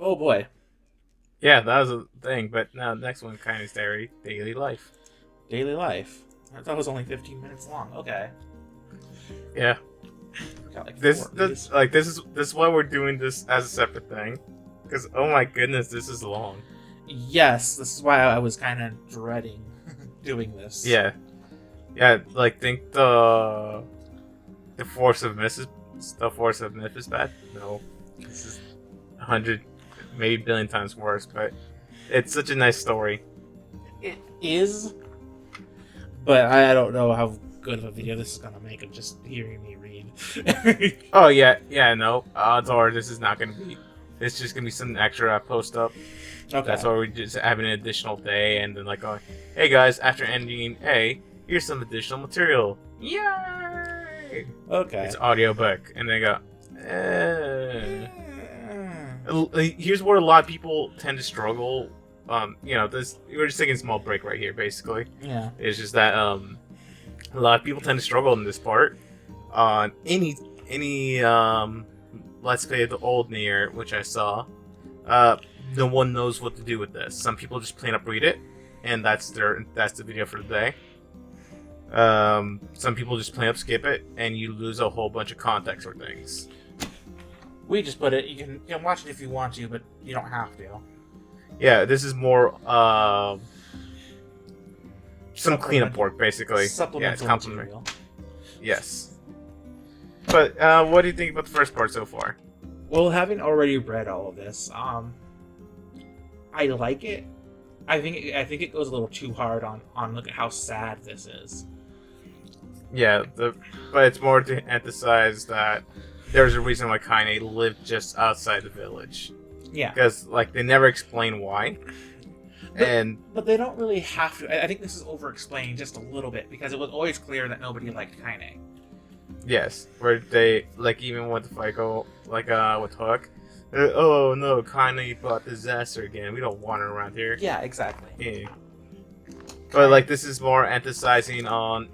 Oh boy. Yeah, that was a thing. But now the next one kind of scary. Daily life. Daily life. I thought it was only 15 minutes long. Okay. Yeah. Got like This four of these. this is why we're doing this as a separate thing. Because oh my goodness, this is long. Yes, this is why I was kind of dreading doing this. Yeah. Yeah, like think the force of myth is bad. No, this is 100, maybe billion times worse. But it's such a nice story. It is, but I don't know how good of a video this is gonna make of just hearing me read. Oh yeah, no. Odds are this is not gonna be. It's just gonna be some extra I post up. Okay. That's why we're just having an additional day, and then like, oh, hey guys, after ending A, here's some additional material. Yay! Okay. It's audiobook, and they go. Here's where a lot of people tend to struggle. This we're just taking a small break right here, basically. Yeah. It's just that a lot of people tend to struggle in this part. On any let's play the old NieR, which I saw. No one knows what to do with this. Some people just plain up read it, and that's the video for the day. Some people just plain up skip it, and you lose a whole bunch of context for things. We just put it. You can watch it if you want to, but you don't have to. Yeah, this is more some cleanup work, basically. Supplemental material. Yes. But what do you think about the first part so far? Well, having already read all of this, I like it. I think it goes a little too hard on look at how sad this is. Yeah, but it's more to emphasize that there's a reason why Kaine lived just outside the village. Yeah. Because like they never explain why. But they don't really have to. I think this is over-explained just a little bit because it was always clear that nobody liked Kaine. Yes, where they like even with FICO, like with Hook. Oh no, Kaine brought disaster again. We don't want her around here. Yeah, exactly. Yeah. But like this is more emphasizing on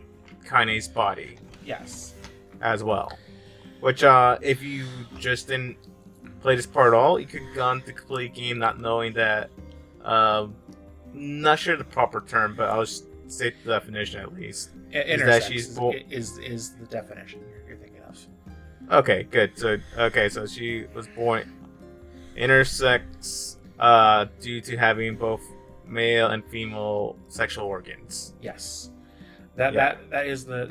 Kaine's body. Yes. As well. Which if you just didn't play this part at all, you could go on to complete the game not knowing that not sure the proper term, but I'll just state the definition at least. Intersex is the definition you're thinking of. Okay, good. So she was born intersex due to having both male and female sexual organs. Yes. That is what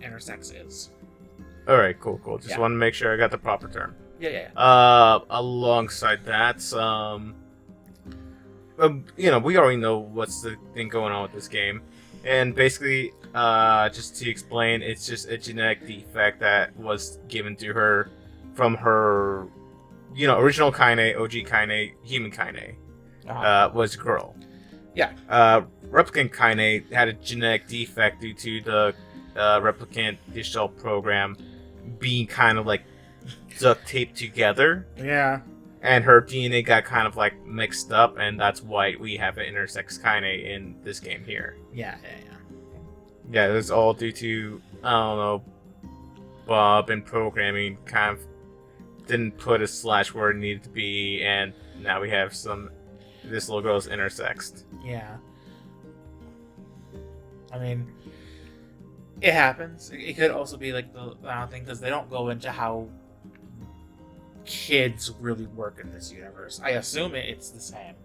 intersex is. All right, cool. Just Yeah. want to make sure I got the proper term. Yeah. Alongside that, we already know what's the thing going on with this game, and basically, just to explain, it's just a genetic defect that was given to her from her, original Kaine, OG Kaine, human Kaine, was a girl. Yeah. Replicant Kaine had a genetic defect due to the replicant digital program being kind of like duct taped together. Yeah. And her DNA got kind of like mixed up, and that's why we have an intersex Kaine in this game here. Yeah. Yeah, it's all due to, I don't know, Bob and programming kind of didn't put a slash where it needed to be, and now we have this little girl's intersexed. Yeah. I mean, it happens. It could also be like the thing, because they don't go into how kids really work in this universe. I assume it's the same.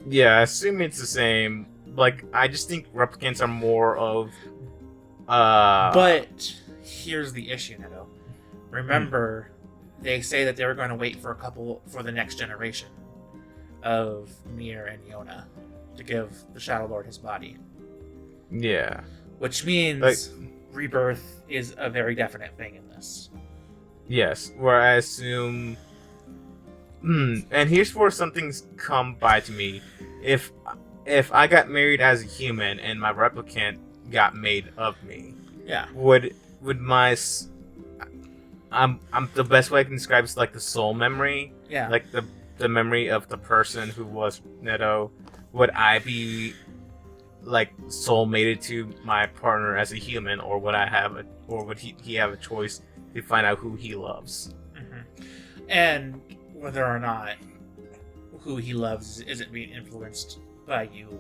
Yeah, I assume it's the same. Like, I just think replicants are more of But here's the issue, Neto. Remember, they say that they were going to wait for the next generation of NieR and Yona to give the Shadow Lord his body. Yeah. Which means rebirth is a very definite thing in this. Yes, where I assume... and here's where something's come by to me. If I got married as a human and my replicant got made of me, yeah, would my... I'm the best way I can describe is like the soul memory. Yeah. Like the memory of the person who was Neto. Would I be like soul mated to my partner as a human, or would he have a choice to find out who he loves? Mm-hmm. And whether or not who he loves isn't being influenced by you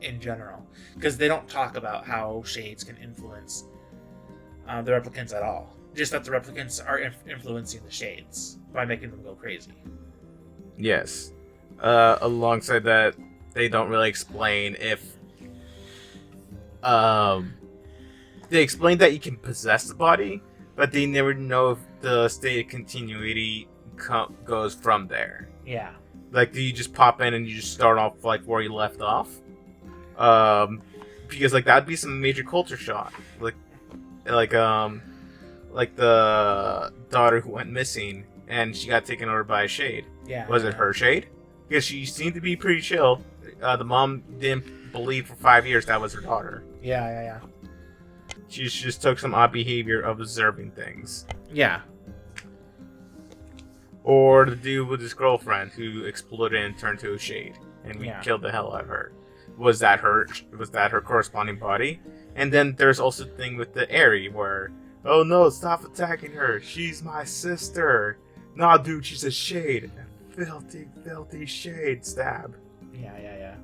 in general, because they don't talk about how shades can influence the replicants at all. Just that the replicants are influencing the shades by making them go crazy. Yes. Alongside that, they don't really explain if they explain that you can possess the body, but they never know if the state of continuity goes from there. Yeah. Like, do you just pop in and you just start off like where you left off? Because like that'd be some major culture shock. Like the daughter who went missing and she got taken over by a shade. Yeah. Was it her shade? Because she seemed to be pretty chill. The mom didn't believe for 5 years that was her daughter. Yeah. She just took some odd behavior of observing things. Yeah. Or the dude with his girlfriend who exploded and turned to a shade, and we killed the hell out of her. Was that her? Was that her corresponding body? And then there's also the thing with the Aerie where, oh no, stop attacking her. She's my sister. Nah, dude, she's a shade. A filthy shade. Stab. Yeah.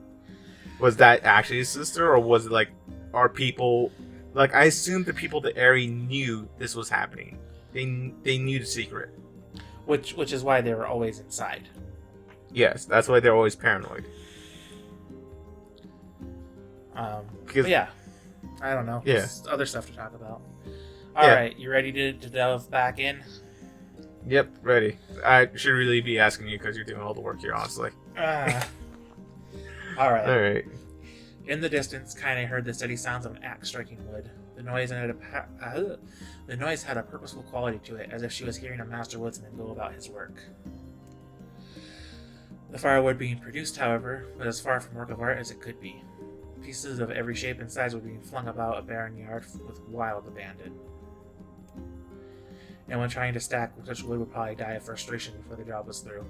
Was that actually his sister, or was it like, are people, like, I assume the people that Aerie knew this was happening. They knew the secret. Which is why they were always inside. Yes, that's why they're always paranoid. But yeah, I don't know. Yeah. There's other stuff to talk about. All right, you ready to delve back in? Yep, ready. I should really be asking you because you're doing all the work here, honestly. All right. All right. In the distance, Kaine heard the steady sounds of an axe striking wood. The noise had a purposeful quality to it, as if she was hearing a master woodsman go about his work. The firewood being produced, however, was as far from work of art as it could be. Pieces of every shape and size were being flung about a barren yard with wild abandon. And when trying to stack such wood would probably die of frustration before the job was through.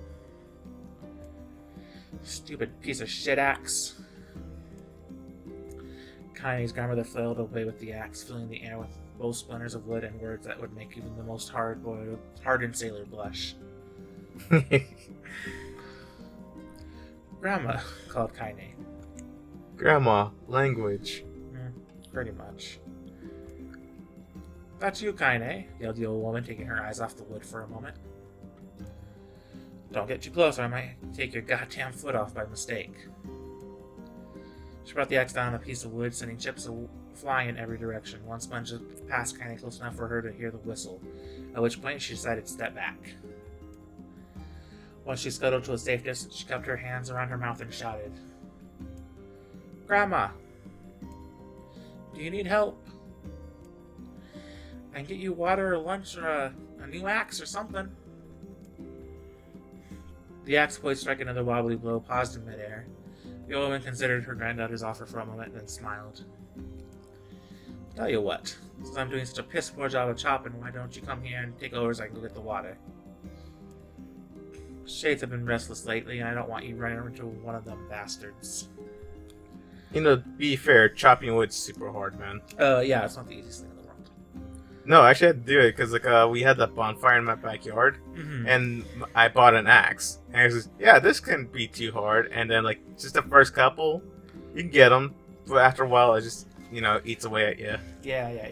Stupid piece of shit axe. Kaine's grandmother flailed away with the axe, filling the air with both splinters of wood and words that would make even the most hardened sailor blush. Grandma, called Kaine. Grandma, language. Pretty much. That's you, Kaine, yelled the old woman, taking her eyes off the wood for a moment. Don't get too close, or I might take your goddamn foot off by mistake. She brought the axe down on a piece of wood, sending chips flying in every direction. One sponge passed Kaine close enough for her to hear the whistle, at which point she decided to step back. Once she scuttled to a safe distance, she cupped her hands around her mouth and shouted, Grandma! Do you need help? I can get you water or lunch or a new axe or something. The axe blade struck another wobbly blow, paused in midair. The old woman considered her granddaughter's offer for a moment, then smiled. Tell you what, since I'm doing such a piss poor job of chopping, why don't you come here and take over so I can go get the water? Shades have been restless lately, and I don't want you running into one of them bastards. You know, be fair, chopping wood's super hard, man. Yeah, it's not the easiest thing in the world. No, actually I had to do it because like we had that bonfire in my backyard, and I bought an axe, and I was just, yeah, this couldn't be too hard. And then like just the first couple, you can get them, but after a while it just eats away at you. Yeah.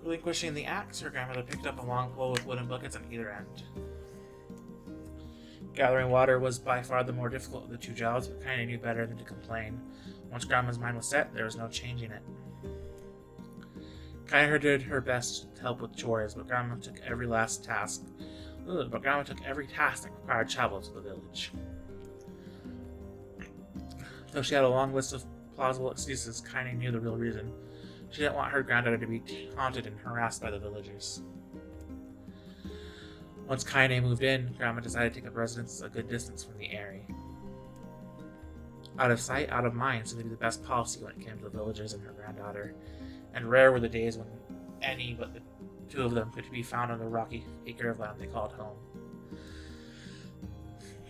Relinquishing the axe, her grandmother picked up a long pole with wooden buckets on either end. Gathering water was by far the more difficult of the two jobs, but Kaine knew better than to complain. Once Grandma's mind was set, there was no changing it. Kaine did her best to help with chores, but Grandma took every task that required travel to the village. Though she had a long list of plausible excuses, Kaine knew the real reason. She didn't want her granddaughter to be taunted and harassed by the villagers. Once Kaine moved in, Grandma decided to take up residence a good distance from the Aerie. Out of sight, out of mind seemed to be the best policy when it came to the villagers and her granddaughter, and rare were the days when any but the two of them could be found on the rocky acre of land they called home.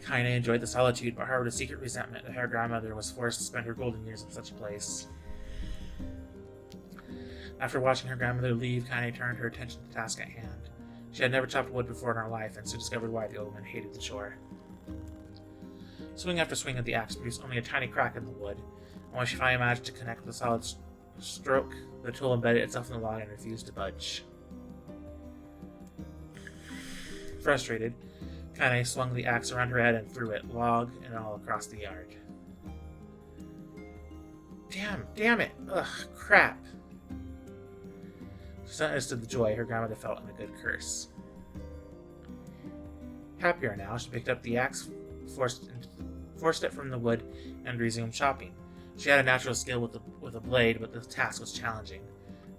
Kaine enjoyed the solitude, but harbored a secret resentment that her grandmother was forced to spend her golden years in such a place. After watching her grandmother leave, Kaine turned her attention to the task at hand. She had never chopped wood before in her life, and soon discovered why the old woman hated the chore. Swing after swing of the axe produced only a tiny crack in the wood, and when she finally managed to connect with a solid stroke, the tool embedded itself in the log and refused to budge. Frustrated, Kaine swung the axe around her head and threw it, log and all, across the yard. Damn it! Ugh, crap! She understood the joy her grandmother felt in a good curse. Happier now, she picked up the axe, forced it from the wood, and resumed chopping. She had a natural skill with a blade, but the task was challenging,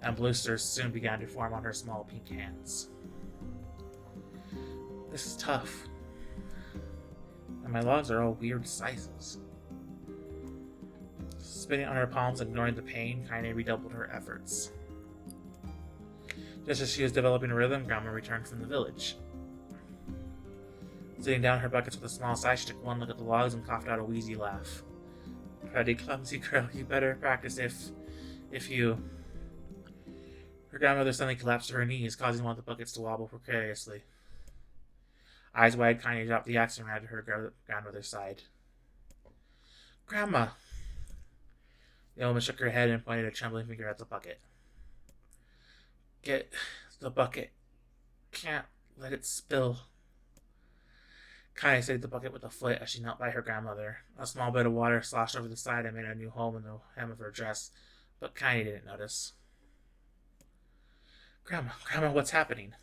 and blisters soon began to form on her small pink hands. This is tough. And my logs are all weird sizes. Spitting on her palms and ignoring the pain, Kaine redoubled her efforts. Just as she was developing a rhythm, Grandma returned from the village. Sitting down her buckets with a small sigh, she took one look at the logs and coughed out a wheezy laugh. Pretty clumsy girl, you better practice if you... Her grandmother suddenly collapsed to her knees, causing one of the buckets to wobble precariously. Eyes wide, Kaine dropped the axe and ran to her grandmother's side. Grandma! The old woman shook her head and pointed a trembling finger at the bucket. Get the bucket. Can't let it spill. Kaine saved the bucket with a foot as she knelt by her grandmother. A small bit of water sloshed over the side and made a new home in the hem of her dress, but Kaine didn't notice. Grandma, what's happening?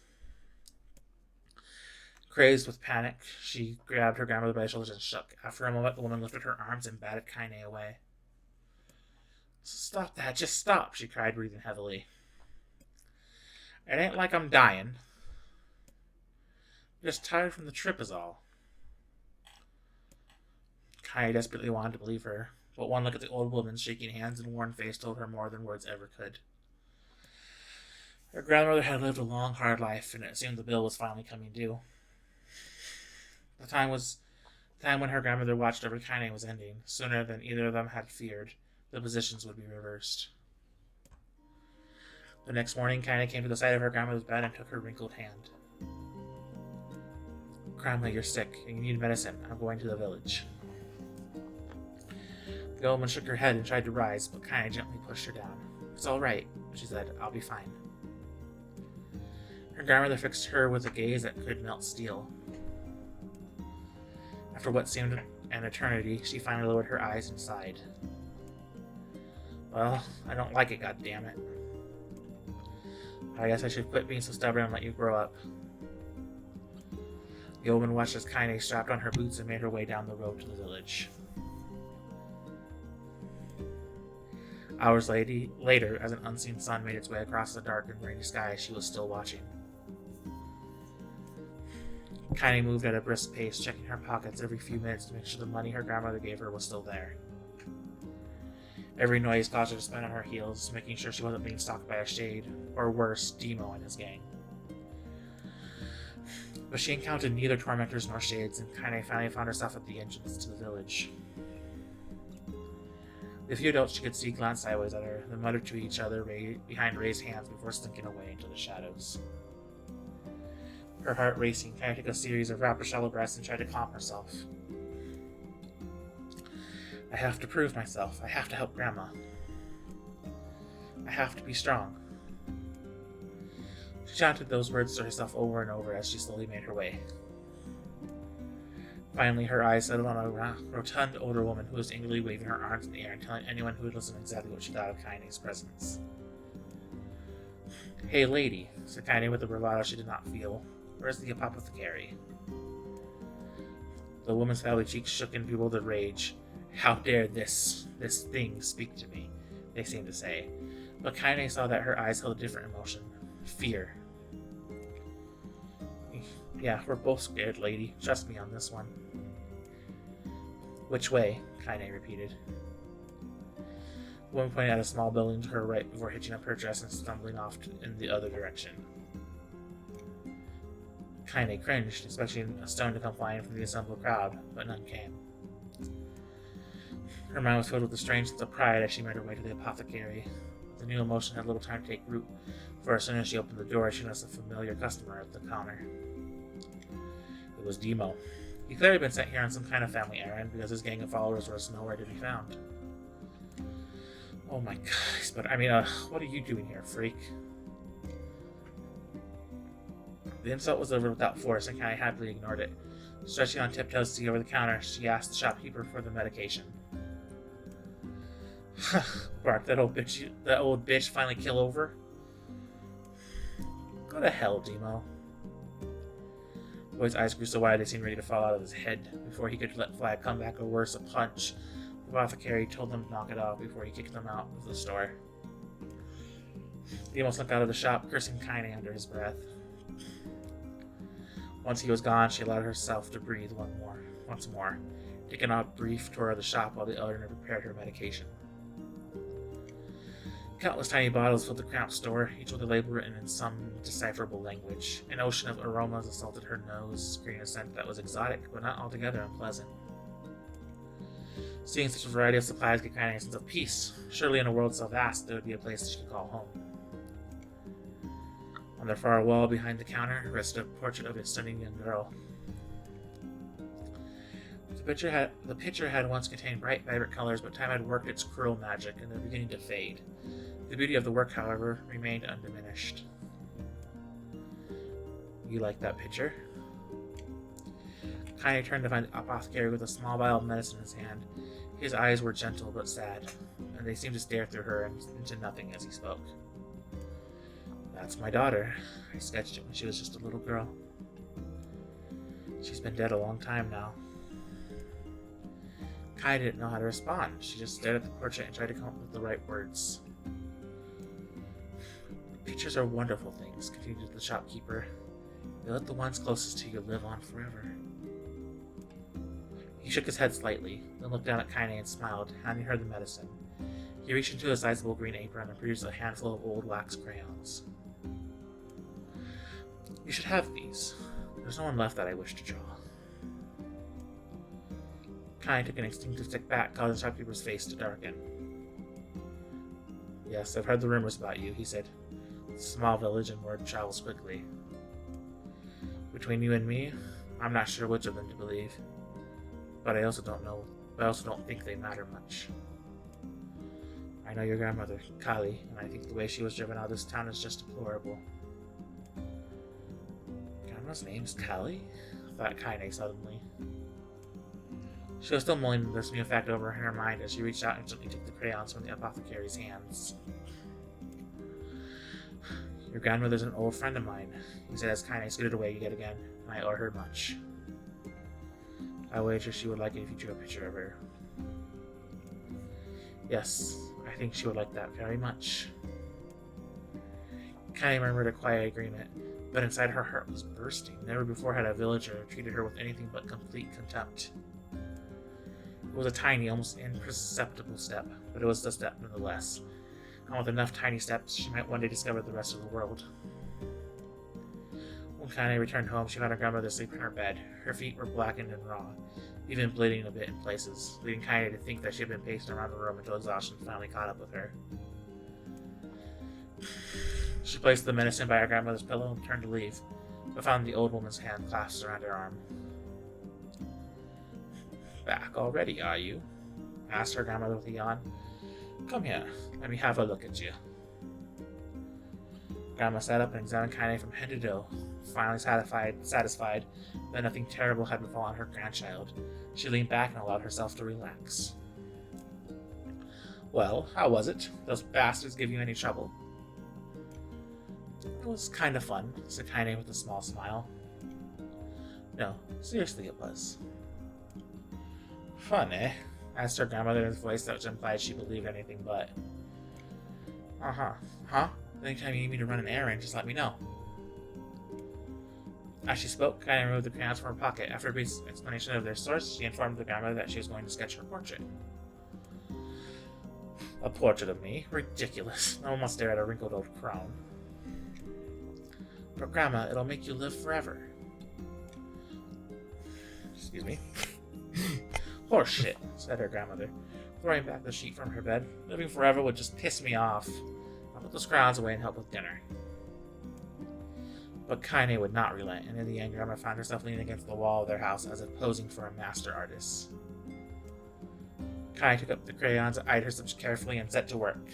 Crazed with panic, she grabbed her grandmother by the shoulders and shook. After a moment, the woman lifted her arms and batted Kaine away. Stop that, just stop, she cried, breathing heavily. It ain't like I'm dying. I'm just tired from the trip is all. Kaine desperately wanted to believe her, but one look at the old woman's shaking hands and worn face told her more than words ever could. Her grandmother had lived a long, hard life, and it seemed the bill was finally coming due. The time when her grandmother watched over Kaine was ending. Sooner than either of them had feared, the positions would be reversed. The next morning, Kaine came to the side of her grandmother's bed and took her wrinkled hand. Grandma, you're sick, and you need medicine. I'm going to the village. The old woman shook her head and tried to rise, but Kaine gently pushed her down. It's all right, she said. I'll be fine. Her grandmother fixed her with a gaze that could melt steel. After what seemed an eternity, she finally lowered her eyes and sighed. Well, I don't like it, goddammit. I guess I should quit being so stubborn and let you grow up. The old woman watched as Kaine strapped on her boots and made her way down the road to the village. Hours later, as an unseen sun made its way across the dark and rainy sky, she was still watching. Kaine moved at a brisk pace, checking her pockets every few minutes to make sure the money her grandmother gave her was still there. Every noise caused her to spin on her heels, making sure she wasn't being stalked by a shade, or worse, Demo and his gang. But she encountered neither tormentors nor shades, and Kaine finally found herself at the entrance to the village. The few adults she could see glanced sideways at her, then muttered to each other behind raised hands before slinking away into the shadows. Her heart racing, Kaine took a series of rapid shallow breaths and tried to calm herself. I have to prove myself. I have to help Grandma. I have to be strong. She chanted those words to herself over and over as she slowly made her way. Finally, her eyes settled on a rotund older woman who was angrily waving her arms in the air and telling anyone who would listen exactly what she thought of Kaine's presence. Hey lady, said Kaine with a bravado she did not feel. Where's the apothecary? The woman's sallow cheeks shook in bewildered rage. How dare this thing speak to me, they seemed to say. But Kaine saw that her eyes held a different emotion. Fear. Yeah, we're both scared, lady. Trust me on this one. Which way? Kaine repeated. The woman pointed at a small building to her right before hitching up her dress and stumbling off in the other direction. Kaine cringed, expecting a stone to come flying from the assembled crowd, but none came. Her mind was filled with a strange sense of pride as she made her way to the apothecary. The new emotion had little time to take root, for as soon as she opened the door, she noticed a familiar customer at the counter. It was Demo. He clearly had been sent here on some kind of family errand because his gang of followers was nowhere to be found. Oh my gosh, but what are you doing here, freak? The insult was delivered without force, and Kaine happily ignored it. Stretching on tiptoes to see over the counter, she asked the shopkeeper for the medication. Bark, that old bitch finally kill over? Go to hell, Demo. The boy's eyes grew so wide they seemed ready to fall out of his head. Before he could let fly a comeback, or worse, a punch, the apothecary told them to knock it off before he kicked them out of the store. Demo slunk out of the shop, cursing Kaine under his breath. Once he was gone, she allowed herself to breathe once more, taking a brief tour of the shop while the elder prepared her medication. Countless tiny bottles filled the cramped store, each with a label written in some indecipherable language. An ocean of aromas assaulted her nose, creating a scent that was exotic, but not altogether unpleasant. Seeing such a variety of supplies gave Kaine a sense of peace. Surely in a world so vast, there would be a place she could call home. On the far wall behind the counter rested a portrait of a stunning young girl. The picture had once contained bright, vibrant colors, but time had worked its cruel magic, and they were beginning to fade. The beauty of the work, however, remained undiminished. You like that picture? Kaine turned to find the apothecary with a small vial of medicine in his hand. His eyes were gentle but sad, and they seemed to stare through her and into nothing as he spoke. That's my daughter. I sketched it when she was just a little girl. She's been dead a long time now. Kaine didn't know how to respond. She just stared at the portrait and tried to come up with the right words. Pictures are wonderful things, continued the shopkeeper. They let the ones closest to you live on forever. He shook his head slightly, then looked down at Kaine and smiled, handing her the medicine. He reached into a sizable green apron and produced a handful of old wax crayons. You should have these. There's no one left that I wish to draw. Kaine took an instinctive step back, causing the shopkeeper's face to darken. Yes, I've heard the rumors about you, he said. It's a small village and word travels quickly. Between you and me, I'm not sure which of them to believe. But I also don't think they matter much. I know your grandmother, Kali, and I think the way she was driven out of this town is just deplorable. Grandma's name's Kali? Thought Kaine suddenly. She was still mulling this new fact over in her mind as she reached out and gently took the crayons from the apothecary's hands. Your grandmother's an old friend of mine, he said as Kaine scooted away yet again, and I owe her much. I wager she would like it if you drew a picture of her. Yes, I think she would like that very much. Kaine murmured a quiet agreement, but inside her heart was bursting. Never before had a villager treated her with anything but complete contempt. It was a tiny, almost imperceptible step, but it was a step nonetheless. And with enough tiny steps, she might one day discover the rest of the world. When Kaine returned home, she found her grandmother asleep in her bed. Her feet were blackened and raw, even bleeding a bit in places, leading Kaine to think that she had been pacing around the room until exhaustion finally caught up with her. She placed the medicine by her grandmother's pillow and turned to leave, but found the old woman's hand clasped around her arm. Back already, are you? Asked her grandmother with a yawn. Come here, let me have a look at you. Grandma sat up and examined Kaine from head to toe. Finally satisfied that nothing terrible had befallen her grandchild, she leaned back and allowed herself to relax. Well, how was it? Those bastards give you any trouble? It was kind of fun, said Kaine with a small smile. No, seriously it was. Fun, eh? Asked her grandmother in a voice which implied she believed anything but. Uh-huh. Huh? Anytime you need me to run an errand, just let me know. As she spoke, Kaine removed the crayons from her pocket. After a brief explanation of their source, she informed the grandmother that she was going to sketch her portrait. A portrait of me? Ridiculous. No one wants to stare at a wrinkled old crown. But Grandma, it'll make you live forever. Excuse me. Horse shit, said her grandmother, throwing back the sheet from her bed. Living forever would just piss me off. I'll put those crowns away and help with dinner. But Kaine would not relent, and in the end, Grandma found herself leaning against the wall of their house as if posing for a master artist. Kaine took up the crayons and eyed her subject carefully and set to work.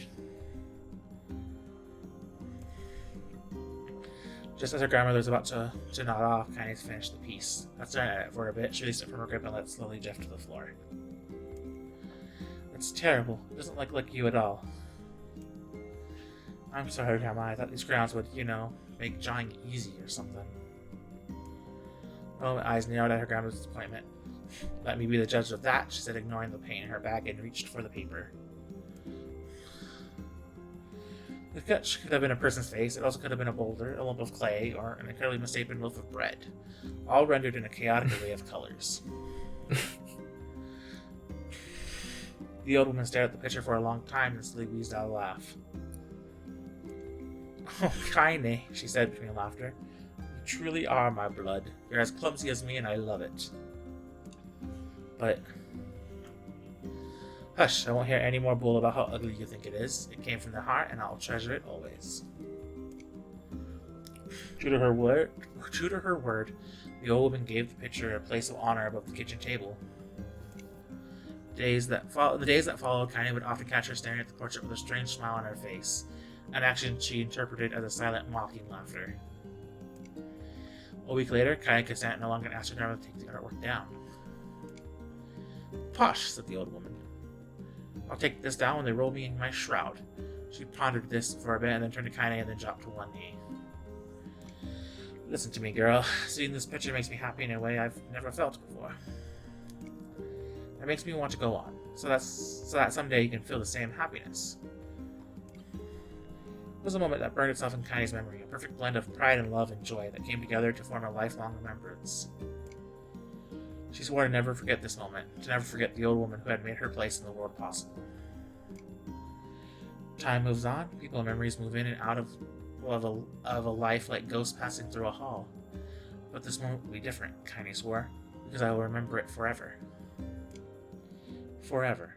Just as her grandmother was about to nod off, Kaine finished the piece. After staring at it for a bit, she released it from her grip and let it slowly drift to the floor. It's terrible. It doesn't look like you at all. I'm sorry, Grandma. I thought these crayons would, make drawing easy or something. Oh, my eyes narrowed at her grandmother's disappointment. Let me be the judge of that, she said, ignoring the pain in her bag and reached for the paper. The sketch could have been a person's face. It also could have been a boulder, a lump of clay, or an incredibly misshapen loaf of bread, all rendered in a chaotic array of colors. The old woman stared at the picture for a long time and slowly wheezed out a laugh. Oh, Kaine, she said between laughter. You truly are my blood. You're as clumsy as me, and I love it. But... Hush, I won't hear any more bull about how ugly you think it is. It came from the heart, and I'll treasure it always. True to her word, the old woman gave the picture a place of honor above the kitchen table. The days that followed, Kaine would often catch her staring at the portrait with a strange smile on her face, an action she interpreted as a silent, mocking laughter. A week later, Kaine could stand no longer and asked her grandmother to take the artwork down. Posh, said the old woman. I'll take this down when they roll me in my shroud. She pondered this for a bit and then turned to Kaine and then dropped to one knee. Listen to me, girl. Seeing this picture makes me happy in a way I've never felt before. It makes me want to go on, so that someday you can feel the same happiness. It was a moment that burned itself in Kaine's memory, a perfect blend of pride and love and joy that came together to form a lifelong remembrance. She swore to never forget this moment, to never forget the old woman who had made her place in the world possible. Time moves on, people and memories move in and out of a life like ghosts passing through a hall. But this moment will be different, Kaine swore, because I will remember it forever. Forever.